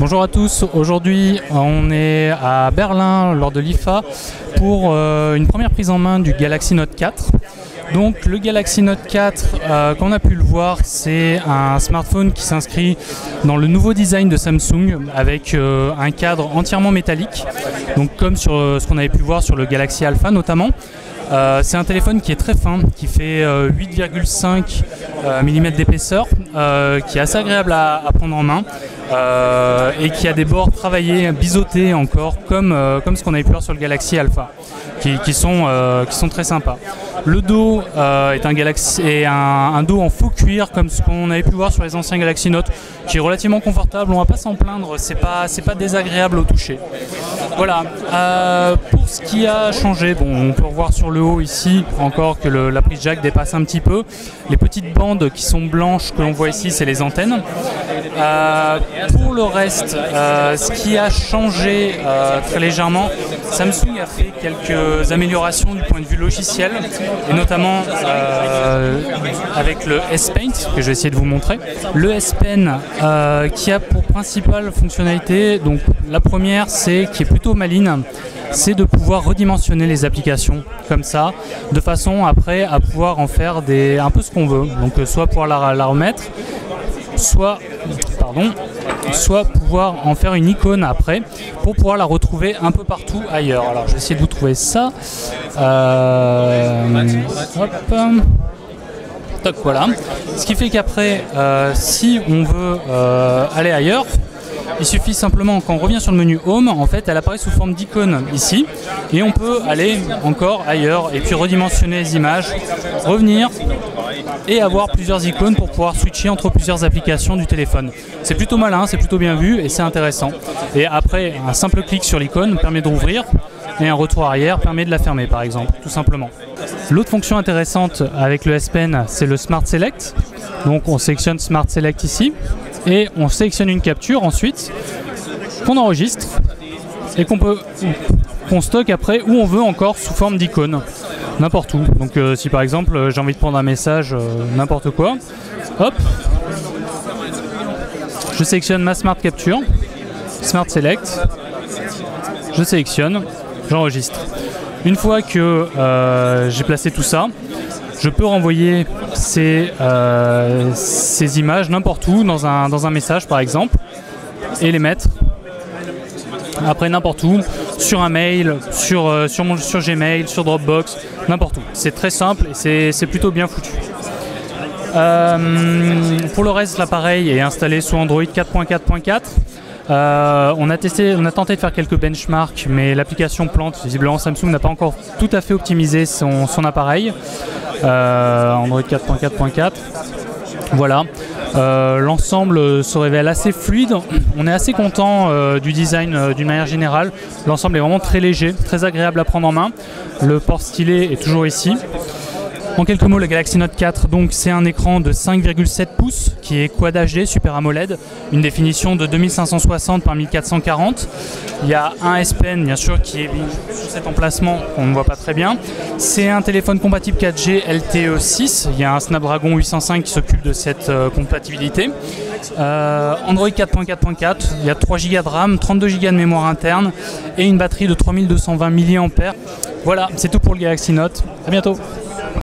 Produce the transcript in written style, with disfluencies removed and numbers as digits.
Bonjour à tous, aujourd'hui on est à Berlin lors de l'IFA pour une première prise en main du Galaxy Note 4. Donc le Galaxy Note 4, comme on a pu le voir, c'est un smartphone qui s'inscrit dans le nouveau design de Samsung avec un cadre entièrement métallique, donc comme sur ce qu'on avait pu voir sur le Galaxy Alpha notamment. C'est un téléphone qui est très fin, qui fait 8,5 mm d'épaisseur, qui est assez agréable à prendre en main et qui a des bords travaillés, biseautés encore, comme ce qu'on avait pu voir sur le Galaxy Alpha, qui sont très sympas. Le dos est un dos en faux cuir, comme ce qu'on avait pu voir sur les anciens Galaxy Note, qui est relativement confortable, on ne va pas s'en plaindre, c'est pas désagréable au toucher. Voilà, pour ce qui a changé, bon, on peut revoir sur le haut ici encore que la prise jack dépasse un petit peu. Les petites bandes qui sont blanches que l'on voit ici, c'est les antennes. Pour le reste, ce qui a changé très légèrement, Samsung a fait quelques améliorations du point de vue logiciel, et notamment avec le S Paint, que je vais essayer de vous montrer. Le S Pen qui a pour principale fonctionnalité, donc la première, qui est plutôt maligne, c'est de pouvoir redimensionner les applications comme ça, de façon après à pouvoir en faire un peu ce qu'on veut. Donc soit pouvoir la remettre, soit pouvoir en faire une icône après pour pouvoir la retrouver un peu partout ailleurs. Alors je vais essayer de vous trouver ça. Hop. Toc, voilà. Ce qui fait qu'après, si on veut aller ailleurs, il suffit simplement, quand on revient sur le menu Home, en fait, elle apparaît sous forme d'icône ici, et on peut aller encore ailleurs, et puis redimensionner les images, revenir, et avoir plusieurs icônes pour pouvoir switcher entre plusieurs applications du téléphone. C'est plutôt malin, c'est plutôt bien vu, et c'est intéressant. Et après, un simple clic sur l'icône permet d'ouvrir, et un retour arrière permet de la fermer, par exemple, tout simplement. L'autre fonction intéressante avec le S Pen, c'est le Smart Select. Donc on sélectionne Smart Select ici, et on sélectionne une capture ensuite qu'on enregistre et qu'on stocke après où on veut, encore sous forme d'icône, n'importe où. Donc si par exemple j'ai envie de prendre un message n'importe quoi, hop, je sélectionne ma Smart Capture, Smart Select, je sélectionne, j'enregistre. Une fois que j'ai placé tout ça, je peux renvoyer ces images n'importe où, dans un message par exemple, et les mettre après n'importe où, sur un mail, sur Gmail, sur Dropbox, n'importe où. C'est très simple et c'est plutôt bien foutu. Pour le reste, l'appareil est installé sous Android 4.4.4. On a tenté de faire quelques benchmarks, mais l'application plante. Visiblement, Samsung n'a pas encore tout à fait optimisé son appareil. Android 4.4.4. Voilà. L'ensemble se révèle assez fluide. On est assez content du design d'une manière générale. L'ensemble est vraiment très léger, très agréable à prendre en main. Le port stylet est toujours ici. En quelques mots, le Galaxy Note 4, donc c'est un écran de 5,7 pouces qui est Quad HD Super AMOLED, une définition de 2560 par 1440. Il y a un S Pen bien sûr qui est sur cet emplacement, on ne voit pas très bien. C'est un téléphone compatible 4G LTE 6. Il y a un Snapdragon 805 qui s'occupe de cette compatibilité. Android 4.4.4, il y a 3 Go de RAM, 32 Go de mémoire interne et une batterie de 3220 mAh. Voilà, c'est tout pour le Galaxy Note. À bientôt.